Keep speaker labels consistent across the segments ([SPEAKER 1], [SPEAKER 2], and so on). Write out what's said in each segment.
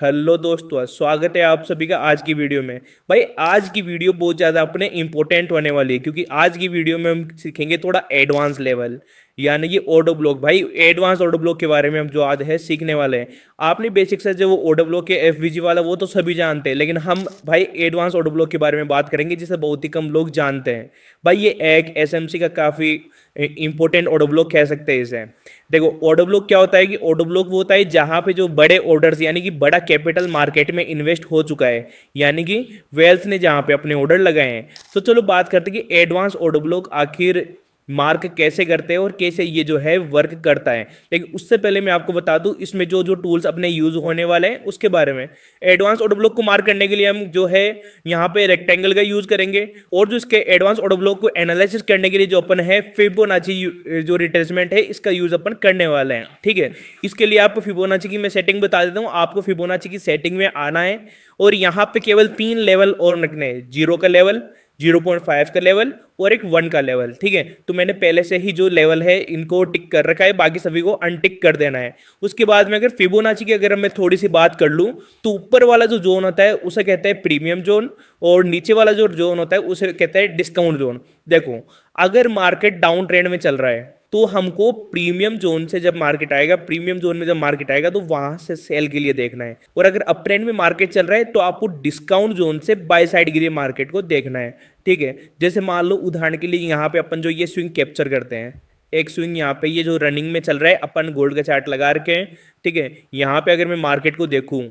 [SPEAKER 1] Hello दोस्तों, स्वागत है आप सभी का आज की वीडियो में। भाई आज की वीडियो बहुत ज़्यादा अपने इम्पोर्टेंट होने वाली है क्योंकि आज की वीडियो में हम सीखेंगे थोड़ा एडवांस लेवल, यानी कि ऑडो ब्लॉक। भाई एडवांस ऑडो ब्लॉक के बारे में हम जो आज है सीखने वाले हैं। आपने बेसिक से जो वो ऑडो ब्लॉक के एफवीजी वाला वो तो सभी जानते हैं, लेकिन हम भाई एडवांस ऑडो ब्लॉक के बारे में बात करेंगे जिसे बहुत ही कम लोग जानते हैं। भाई ये एक एसएमसी का काफ़ी इंपॉर्टेंट ऑडो ब्लॉक कह सकते हैं इसे। देखो ऑर्डर ब्लॉक क्या होता है कि ऑर्डर ब्लॉक वो होता है जहां पे जो बड़े ऑर्डर्स यानी कि बड़ा कैपिटल मार्केट में इन्वेस्ट हो चुका है, यानी कि वेल्थ ने जहां पे अपने ऑर्डर लगाए हैं। तो चलो बात करते हैं कि एडवांस ऑर्डर ब्लॉक आखिर मार्क कैसे करते हैं और कैसे ये जो है वर्क करता है। लेकिन उससे पहले मैं आपको बता दूं इसमें जो जो टूल्स अपने यूज होने वाले हैं उसके बारे में। एडवांस ऑर्डर ब्लॉक को मार्क करने के लिए हम जो है यहाँ पे रेक्टेंगल का यूज करेंगे, और जो इसके एडवांस ऑर्डर ब्लॉक को एनालिसिस करने के लिए जो अपन है फिबोनाची जो रिट्रेसमेंट है इसका यूज अपन करने वाले हैं। ठीक है, इसके लिए आपको फिबोनाची की मैं सेटिंग बता देता हूँ। आपको फिबोनाची की सेटिंग में आना है और यहाँ पे केवल 3 लेवल और रखने हैं, 0 का लेवल, 0.5 का लेवल और एक 1 का लेवल। ठीक है, तो मैंने पहले से ही जो लेवल है इनको टिक कर रखा है, बाकी सभी को अनटिक कर देना है। उसके बाद में अगर फिबोनाची की अगर मैं थोड़ी सी बात कर लूँ तो ऊपर वाला जो जोन होता है उसे कहते हैं प्रीमियम जोन, और नीचे वाला जो जोन होता है उसे कहते हैं डिस्काउंट जोन। देखो अगर मार्केट डाउन ट्रेंड में चल रहा है तो हमको प्रीमियम जोन से जब मार्केट आएगा, प्रीमियम जोन में जब मार्केट आएगा तो वहां से सेल के लिए देखना है, और अगर अप ट्रेंड में मार्केट चल रहा है तो आपको डिस्काउंट जोन से बाय साइड के लिए मार्केट को देखना है। ठीक है, जैसे मान लो उदाहरण के लिए यहाँ पे अपन जो ये स्विंग कैप्चर करते हैं, एक स्विंग यहाँ पे ये जो रनिंग में चल रहा है, अपन गोल्ड का चार्ट लगा रखे हैं। ठीक है, यहाँ पे अगर मैं मार्केट को देखूँ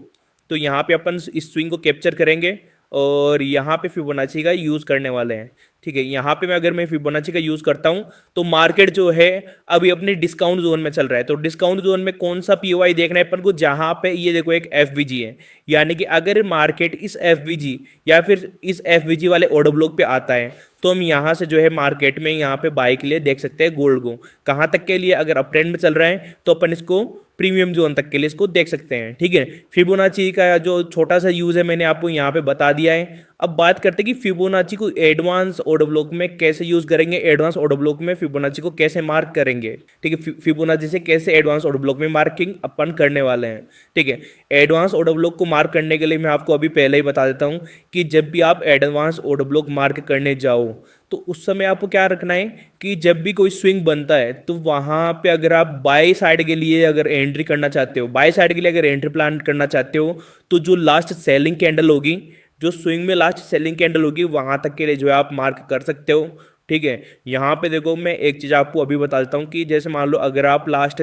[SPEAKER 1] तो यहाँ पे अपन इस स्विंग को कैप्चर करेंगे और यहाँ पे फिबोनाची का यूज़ करने वाले हैं। ठीक है, यहाँ पे मैं फिबोनाची का यूज़ करता हूँ तो मार्केट जो है अभी अपने डिस्काउंट जोन में चल रहा है। तो डिस्काउंट जोन में कौन सा पीओआई देखना है अपन को, जहाँ पे ये देखो एक एफवीजी है, यानी कि अगर मार्केट इस एफवीजी या फिर इस एफवीजी वाले ऑर्डर ब्लॉक पे आता है तो हम यहाँ से जो है मार्केट में यहाँ पे बाई के लिए देख सकते हैं गोल्ड को। कहाँ तक के लिए, अगर अप ट्रेंड में चल रहा है तो अपन इसको प्रीमियम जोन तक के लिए इसको देख सकते हैं। ठीक है, फिबोनाची का जो छोटा सा यूज़ है मैंने आपको यहाँ पे बता दिया है। अब बात करते हैं कि फिबोनाची को एडवांस ऑर्डर ब्लॉक में कैसे यूज़ करेंगे, एडवांस ऑर्डर ब्लॉक में फिबोनाची को कैसे मार्क करेंगे। ठीक है, फिबोनाची से कैसे एडवांस ऑर्डर ब्लॉक में मार्किंग अपन करने वाले हैं। ठीक है, एडवांस ऑर्डर ब्लॉक को मार्क करने के लिए मैं आपको अभी पहले ही बता देता हूँ कि जब भी आप एडवांस ऑर्डर ब्लॉक मार्क करने जाओ तो उस समय आपको क्या रखना है कि जब भी कोई स्विंग बनता है तो वहां पे अगर आप बाय साइड के लिए अगर एंट्री करना चाहते हो, बाय साइड के लिए अगर एंट्री प्लान करना चाहते हो, तो जो लास्ट सेलिंग कैंडल होगी, जो स्विंग में लास्ट सेलिंग कैंडल होगी, वहां तक के लिए जो है आप मार्क कर सकते हो। ठीक है, यहाँ पे देखो मैं एक चीज़ आपको अभी बता देता हूँ कि जैसे मान लो अगर आप लास्ट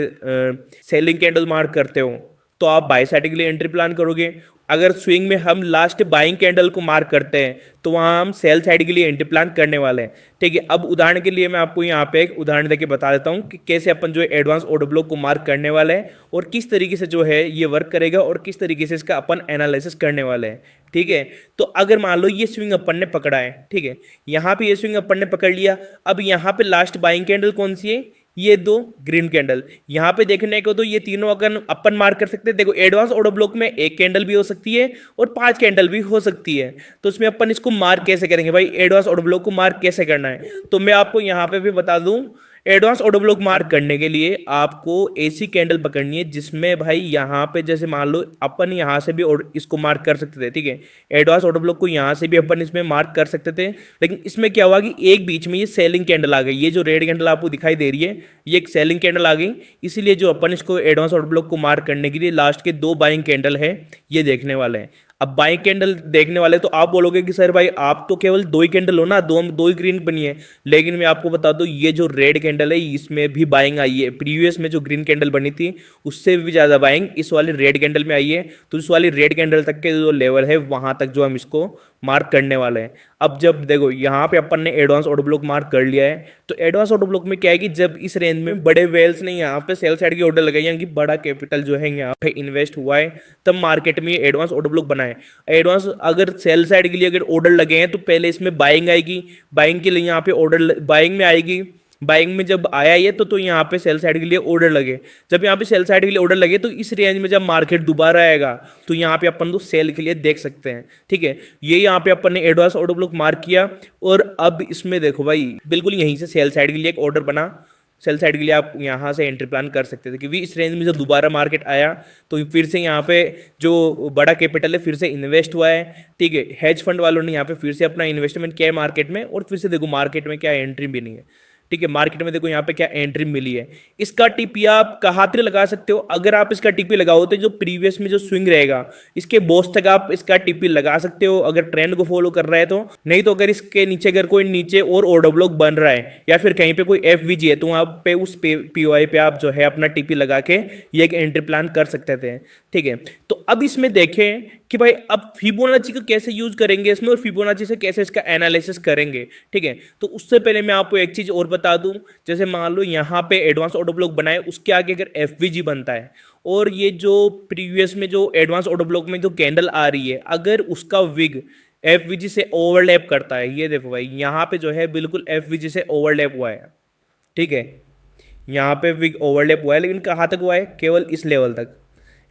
[SPEAKER 1] सेलिंग कैंडल मार्क करते हो तो आप बाय साइड के लिए एंट्री प्लान करोगे। अगर स्विंग में हम लास्ट बाइंग कैंडल को मार्क करते हैं तो वहां हम सेल साइड के लिए एंट्री प्लान करने वाले हैं। ठीक है, अब उदाहरण के लिए मैं आपको यहाँ पे एक उदाहरण देके बता देता हूँ कि कैसे अपन जो एडवांस ऑर्डर ब्लॉक को मार्क करने वाले हैं और किस तरीके से जो है ये वर्क करेगा और किस तरीके से इसका अपन एनालिसिस करने वाले हैं। ठीक है, तो अगर मान लो ये स्विंग अपन ने पकड़ा है, ठीक है, यहाँ पे ये स्विंग अपन ने पकड़ लिया। अब यहाँ पे लास्ट बाइंग कैंडल कौन सी है, ये 2 ग्रीन कैंडल। यहाँ पे देखने को तो ये तीनों अगर अपन मार्क कर सकते हैं। देखो एडवांस ऑर्डर ब्लॉक में 1 कैंडल भी हो सकती है और 5 कैंडल भी हो सकती है, तो इसमें अपन इसको मार्क कैसे करेंगे भाई, एडवांस ऑर्डर ब्लॉक को मार्क कैसे करना है, तो मैं आपको यहाँ पे भी बता दूं। एडवांस ऑर्डर ब्लॉक मार्क करने के लिए आपको ऐसी कैंडल पकड़नी है जिसमें भाई यहाँ पे जैसे मान लो अपन यहाँ से भी इसको मार्क कर सकते थे। ठीक है, एडवांस ऑर्डर ब्लॉक को यहाँ से भी अपन इसमें मार्क कर सकते थे, लेकिन इसमें क्या हुआ कि एक बीच में ये सेलिंग कैंडल आ गई। ये जो रेड कैंडल आपको दिखाई दे रही है ये एक सेलिंग कैंडल आ गई, इसीलिए जो अपन इसको एडवांस ऑर्डर ब्लॉक को मार्क करने के लिए लास्ट के 2 बाइंग कैंडल है ये देखने वाले हैं। अब बाइंग कैंडल देखने वाले तो आप बोलोगे कि सर भाई आप तो केवल 2 ही कैंडल हो ना, दो ही ग्रीन बनी है, लेकिन मैं आपको बता दूं ये जो रेड कैंडल है इसमें भी बाइंग आई है। प्रीवियस में जो ग्रीन कैंडल बनी थी उससे भी ज्यादा बाइंग इस वाली रेड कैंडल में आई है। तो इस वाली रेड कैंडल तक के जो लेवल है वहां तक जो हम इसको मार्क करने वाले हैं। अब जब देखो यहाँ पे अपन ने एडवांस ऑर्डर ब्लॉक मार्क कर लिया है, तो एडवांस ऑर्डर ब्लॉक में क्या है कि जब इस रेंज में बड़े वेल्स ने यहाँ पे सेल साइड की ऑर्डर लगाई, यानी कि बड़ा कैपिटल जो है यहाँ पे इन्वेस्ट हुआ है, तब मार्केट में एडवांस ऑर्डर ब्लॉक बनाए। एडवांस अगर सेल साइड के लिए अगर ऑर्डर लगे हैं तो पहले इसमें बाइंग आएगी, बाइंग के लिए यहाँ पे ऑर्डर बाइंग में आएगी, बाइंग में जब आया ये तो यहाँ पे सेल साइड के लिए ऑर्डर लगे। जब यहाँ पे सेल साइड के लिए ऑर्डर लगे तो इस रेंज में जब मार्केट दोबारा आएगा तो यहाँ पे अपन तो सेल के लिए देख सकते हैं। ठीक है, ये यहाँ पे अपन ने एडवांस ऑर्डर ब्लॉक मार्क किया और अब इसमें देखो भाई बिल्कुल यहीं से सेल साइड के लिए एक ऑर्डर बना। सेल साइड के लिए आप यहाँ से एंट्री प्लान कर सकते थे, क्योंकि इस रेंज में जब दोबारा मार्केट आया तो फिर से यहाँ पे जो बड़ा कैपिटल है फिर से इन्वेस्ट हुआ है, ठीक है। हेज फंड वालों ने यहाँ पे फिर से अपना इन्वेस्टमेंट किया है मार्केट में, और फिर से देखो मार्केट में क्या एंट्री भी नहीं है, ठीक है। मार्केट में देखो यहाँ पे क्या एंट्री मिली है। इसका टीपी आप कहाँ तक लगा सकते हो? अगर आप इसका टीपी लगाओ तो जो प्रीवियस में जो स्विंग रहेगा इसके बॉस तक आप इसका टीपी लगा सकते हो, अगर ट्रेंड को फॉलो कर रहा है तो। नहीं तो अगर इसके नीचे अगर कोई नीचे और ऑर्डर ब्लॉक बन रहा है या फिर कहीं पे कोई एफवीजी है तो वहां पे उस पीओआई पे आप जो है अपना टीपी लगा के ये एक एंट्री प्लान कर सकते थे, ठीक है। तो अब इसमें देखें कि भाई अब फिबोनाची को कैसे यूज करेंगे इसमें, और फिबोनाची से कैसे इसका एनालिसिस करेंगे, ठीक है। तो उससे पहले मैं आपको एक चीज और बता दूं, जैसे मान लो यहाँ पे एडवांस ऑर्डर ब्लॉक बनाए, उसके आगे अगर एफवीजी बनता है और ये जो प्रीवियस में जो एडवांस ऑर्डर ब्लॉक में जो कैंडल आ रही है अगर उसका विग एफवीजी से ओवरलैप करता है, ये देखो भाई यहाँ पे जो है बिल्कुल एफवीजी से ओवरलैप हुआ है, ठीक है। यहाँ पे विग ओवरलैप हुआ है, लेकिन कहाँ तक हुआ है? केवल इस लेवल तक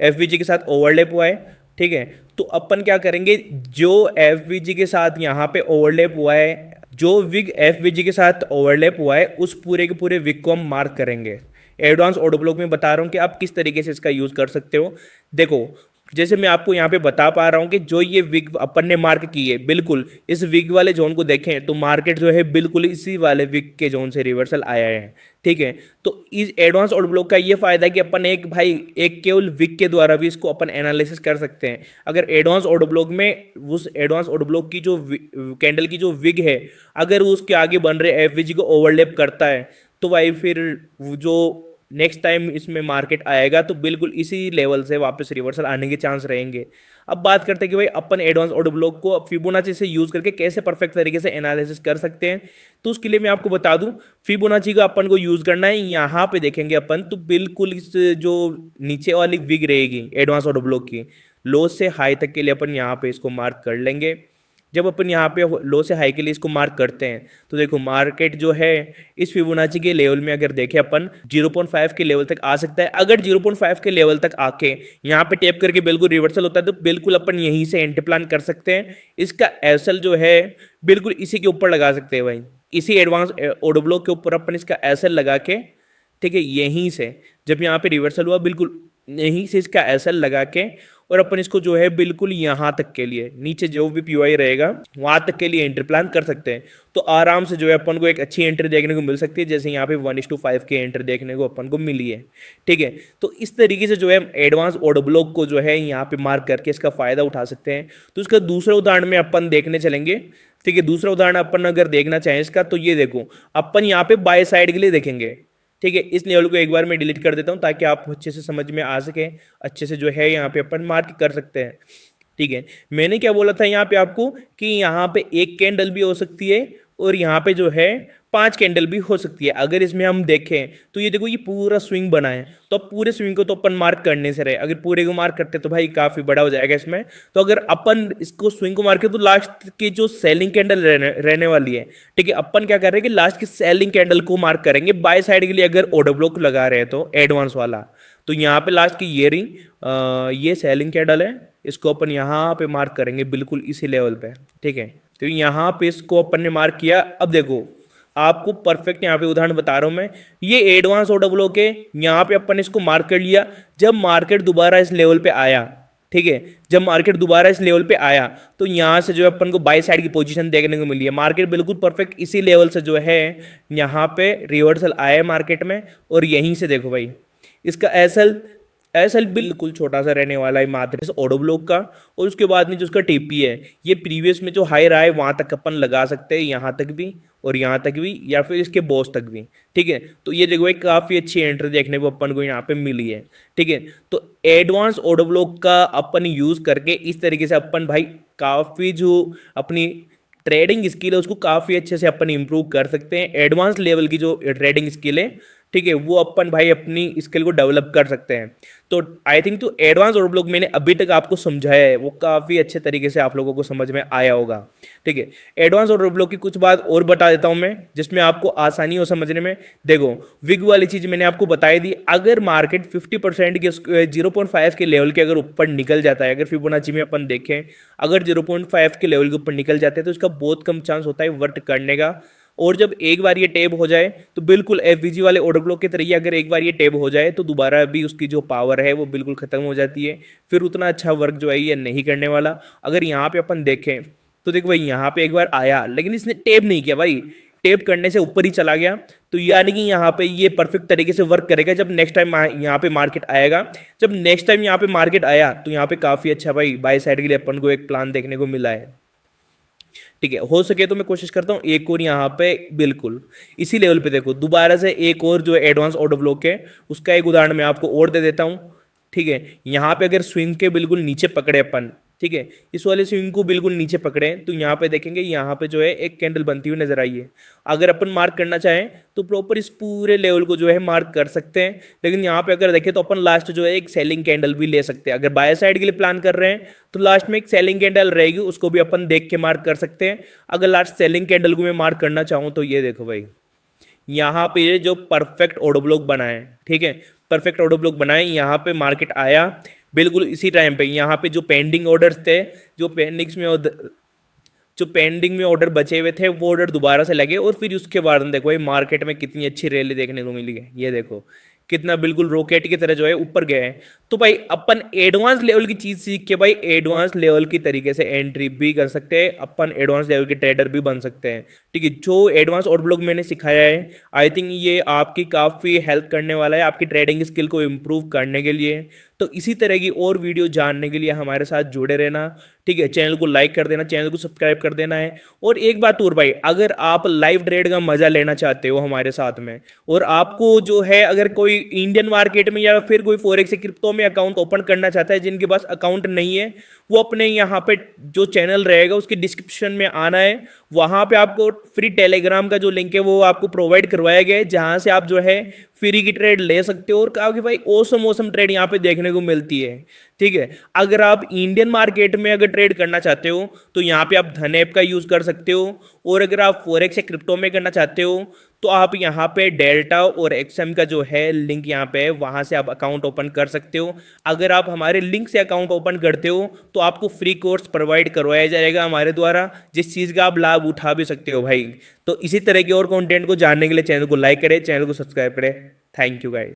[SPEAKER 1] एफवीजी के साथ ओवरलैप हुआ है, ठीक है। तो अपन क्या करेंगे, जो एफवीजी के साथ यहाँ पे ओवरलैप हुआ है, जो विग एफवीजी के साथ ओवरलैप हुआ है उस पूरे के पूरे विग को हम मार्क करेंगे। एडवांस ऑर्डर ब्लॉक में बता रहा हूँ कि आप किस तरीके से इसका यूज कर सकते हो। देखो जैसे मैं आपको यहाँ पे बता पा रहा हूँ कि जो ये विग अपन ने मार्क की है, बिल्कुल इस विग वाले जोन को देखें तो मार्केट जो है बिल्कुल इसी वाले विग के जोन से रिवर्सल आया है, ठीक है। तो इस एडवांस ऑर्डर ब्लॉक का ये फायदा है कि अपन एक भाई एक केवल विग के द्वारा भी इसको अपन एनालिसिस कर सकते हैं। अगर एडवांस ऑर्डर ब्लॉक में उस एडवांस ऑर्डर ब्लॉक की जो कैंडल की जो विग है अगर उसके आगे बन रहे एफवीजी को ओवरलैप करता है तो भाई फिर जो नेक्स्ट टाइम इसमें मार्केट आएगा तो बिल्कुल इसी लेवल से वापस रिवर्सल आने के चांस रहेंगे। अब बात करते हैं कि भाई अपन एडवांस ऑर्डर ब्लॉक को फिबोनाची से यूज करके कैसे परफेक्ट तरीके से एनालिसिस कर सकते हैं। तो उसके लिए मैं आपको बता दूं, फिबोनाची का अपन को यूज करना है। यहाँ पे देखेंगे अपन तो बिल्कुल इस जो नीचे वाली विग रहेगी एडवांस ऑर्डर ब्लॉक की, लो से हाई तक के लिए अपन यहाँ पे इसको मार्क कर लेंगे। जब अपन यहाँ पे लो से हाई के लिए इसको मार्क करते हैं तो देखो मार्केट जो है इस फिबोनाची के लेवल में अगर देखें अपन 0.5 के लेवल तक आ सकता है। अगर 0.5 के लेवल तक आके यहाँ पे टैप करके बिल्कुल रिवर्सल होता है तो बिल्कुल अपन यहीं से एंट्री प्लान कर सकते हैं। इसका एसएल जो है बिल्कुल इसी के ऊपर लगा सकते हैं भाई, इसी एडवांस ऑर्डर ब्लॉक के ऊपर अपन इसका एसएल लगा के, ठीक है, यहीं से जब यहाँ पे रिवर्सल हुआ बिल्कुल यहीं से इसका एसएल लगा के और अपन इसको जो है बिल्कुल यहाँ तक के लिए नीचे जो भी पीओआई रहेगा वहां तक के लिए एंट्री प्लान कर सकते हैं। तो आराम से जो है अपन को एक अच्छी एंट्री देखने को मिल सकती है, जैसे यहाँ पे 1:5 की एंट्री देखने को अपन को मिली है, ठीक है। तो इस तरीके से जो है एडवांस ऑर्डर ब्लॉक को जो है यहाँ पे मार्क करके इसका फायदा उठा सकते हैं। तो इसका दूसरा उदाहरण में अपन देखने चलेंगे, ठीक है। दूसरा उदाहरण अपन अगर देखना चाहें इसका तो ये देखो अपन यहाँ पे बाय साइड के लिए देखेंगे, ठीक है। इस लेवल को एक बार मैं डिलीट कर देता हूं ताकि आप अच्छे से समझ में आ सके, अच्छे से जो है यहाँ पे अपन मार्क कर सकते हैं, ठीक है। मैंने क्या बोला था यहाँ पे आपको कि यहाँ पे एक कैंडल भी हो सकती है और यहाँ पे जो है 5 कैंडल भी हो सकती है। अगर इसमें हम देखें तो ये देखो ये पूरा स्विंग बना है, तो अब पूरे स्विंग को तो अपन मार्क करने से रहे, अगर पूरे को मार्क करते तो भाई काफी बड़ा हो जाएगा इसमें। तो अगर अपन इसको स्विंग को मार्क करें तो लास्ट की जो सेलिंग कैंडल रहने वाली है, ठीक है, अपन क्या कर रहे हैं कि लास्ट की सेलिंग कैंडल को मार्क करेंगे बाय साइड के लिए। अगर ऑर्डर ब्लॉक लगा रहे हैं तो एडवांस वाला, तो यहाँ पे लास्ट की ये रिंग ये सेलिंग कैंडल है, इसको अपन यहाँ पे मार्क करेंगे बिल्कुल इसी लेवल पे, ठीक है। तो यहाँ पे इसको अपन ने मार्क किया। अब देखो आपको परफेक्ट यहाँ पे उदाहरण बता रहा हूं मैं, ये एडवांस ऑर्डर ब्लॉक है, यहाँ पे अपन इसको मार्क कर लिया। जब मार्केट दोबारा इस लेवल पे आया, ठीक है, जब मार्केट दोबारा इस लेवल पे आया तो यहाँ से जो है अपन को बाय साइड की पोजीशन देखने को मिली है। मार्केट बिल्कुल परफेक्ट इसी लेवल से जो है यहाँ पे रिवर्सल आया है मार्केट में, और यहीं से देखो भाई इसका एसएल बिल्कुल छोटा सा रहने वाला है मात्र इस ऑर्डर ब्लॉक का। और उसके बाद में जो उसका टीपी है ये प्रीवियस में जो हाई रहा है वहां तक अपन लगा सकते हैं, यहाँ तक भी और यहाँ तक भी, या फिर इसके बॉस तक भी, ठीक है। तो ये देखो एक काफ़ी अच्छी एंट्री देखने को अपन को यहाँ पे मिली है, ठीक है। तो एडवांस ऑर्डर ब्लॉक का अपन यूज करके इस तरीके से अपन भाई काफ़ी जो अपनी ट्रेडिंग स्किल है उसको काफ़ी अच्छे से अपन इंप्रूव कर सकते हैं। एडवांस लेवल की जो ट्रेडिंग स्किल है, ठीक है, वो अपन भाई अपनी स्किल को डेवलप कर सकते हैं। तो आई थिंक तो एडवांस ऑर्डर ब्लॉक मैंने अभी तक आपको समझाया है वो काफ़ी अच्छे तरीके से आप लोगों को समझ में आया होगा, ठीक है। एडवांस ऑर्डर ब्लॉक की कुछ बात और बता देता हूं मैं जिसमें आपको आसानी हो समझने में। देखो विग वाली चीज़ मैंने आपको बताई दी, अगर मार्केट 50% के 0.5 के लेवल के अगर ऊपर निकल जाता है, अगर फिबोनाची में अपन देखें अगर 0.5 के लेवल के ऊपर निकल जाते हैं तो इसका बहुत कम चांस होता है वर्ट करने का। और जब एक बार ये टैब हो जाए तो बिल्कुल एफवीजी वाले ऑर्डर ब्लॉक के तरीके अगर एक बार ये टैब हो जाए तो दोबारा भी उसकी जो पावर है वो बिल्कुल खत्म हो जाती है, फिर उतना अच्छा वर्क जो है ये नहीं करने वाला। अगर यहाँ पे अपन देखें तो देखो भाई यहाँ पे एक बार आया लेकिन इसने टैप नहीं किया भाई, टैप करने से ऊपर ही चला गया, तो यानी कि यहाँ पे ये परफेक्ट तरीके से वर्क करेगा जब नेक्स्ट टाइम यहाँ पे मार्केट आएगा। जब नेक्स्ट टाइम यहाँ पे मार्केट आया तो यहाँ पे काफी अच्छा भाई बाय साइड के लिए अपन को एक प्लान देखने को मिला है। ठीक है, हो सके तो मैं कोशिश करता हूँ एक और यहाँ पे बिल्कुल इसी लेवल पे देखो दोबारा से एक और जो एडवांस ऑर्डर ब्लॉक है उसका एक उदाहरण मैं आपको और दे देता हूँ। ठीक है, यहाँ पे अगर स्विंग के बिल्कुल नीचे पकड़े अपन, ठीक है, इस वाले स्विंग को बिल्कुल नीचे पकड़े तो यहाँ पे देखेंगे यहाँ पे जो है एक कैंडल बनती हुई नजर आई है। अगर अपन मार्क करना चाहें तो प्रॉपर इस पूरे लेवल को जो है मार्क कर सकते हैं, लेकिन यहाँ पे अगर देखें तो अपन लास्ट जो है एक सेलिंग कैंडल भी ले सकते हैं। अगर बाय साइड के लिए प्लान कर रहे हैं तो लास्ट में एक सेलिंग कैंडल रहेगी, उसको भी अपन देख के मार्क कर सकते हैं। अगर लास्ट सेलिंग कैंडल को मैं मार्क करना चाहूँ तो ये देखो भाई यहाँ पे ये जो परफेक्ट ऑर्डर ब्लॉक बना है, ठीक है, परफेक्ट ऑर्डर ब्लॉक बनाए, यहाँ पे मार्केट आया बिल्कुल इसी टाइम पे, यहाँ पे जो पेंडिंग ऑर्डर्स थे, जो पेंडिंग में ऑर्डर बचे हुए थे वो ऑर्डर दोबारा से लगे और फिर उसके बाद देखो ये मार्केट में कितनी अच्छी रैली देखने को मिली है। ये देखो कितना बिल्कुल रॉकेट की तरह जो है ऊपर गए हैं। तो भाई अपन एडवांस लेवल की चीज सीख के भाई एडवांस लेवल की तरीके से एंट्री भी कर सकते हैं, अपन एडवांस लेवल के ट्रेडर भी बन सकते हैं। ठीक है, जो एडवांस ऑर्डर ब्लॉक मैंने सिखाया है आई थिंक ये आपकी काफ़ी हेल्प करने वाला है आपकी ट्रेडिंग स्किल को इम्प्रूव करने के लिए। तो इसी तरह की और वीडियो जानने के लिए हमारे साथ जुड़े रहना। ठीक है, चैनल को लाइक कर देना, चैनल को सब्सक्राइब कर देना है। और एक बात और भाई, अगर आप लाइव ट्रेड का मजा लेना चाहते हो हमारे साथ में, और आपको जो है अगर कोई इंडियन मार्केट में या फिर कोई फॉरेक्स क्रिप्टो में अकाउंट ओपन करना चाहता है, जिनके पास अकाउंट नहीं है वो अपने यहाँ पे जो चैनल रहेगा उसके डिस्क्रिप्शन में आना है, वहां पे आपको फ्री टेलीग्राम का जो लिंक है वो आपको प्रोवाइड करवाया गया है, जहां से आप जो है फ्री की ट्रेड ले सकते हो और काफी भाई औसम ट्रेड यहाँ पे देखने को मिलती है। ठीक है, अगर आप इंडियन मार्केट में अगर ट्रेड करना चाहते हो तो यहाँ पे आप धन ऐप का यूज कर सकते हो, और अगर आप फॉरेक्स या क्रिप्टो में करना चाहते हो तो आप यहाँ पे डेल्टा और एक्सएम का जो है लिंक यहाँ पे है, वहां से आप अकाउंट ओपन कर सकते हो। अगर आप हमारे लिंक से अकाउंट ओपन करते हो तो आपको फ्री कोर्स प्रोवाइड करवाया जाएगा हमारे द्वारा, जिस चीज़ का आप लाभ उठा भी सकते हो भाई। तो इसी तरह के और कंटेंट को जानने के लिए चैनल को लाइक करें, चैनल को सब्सक्राइब करें। Thank you guys.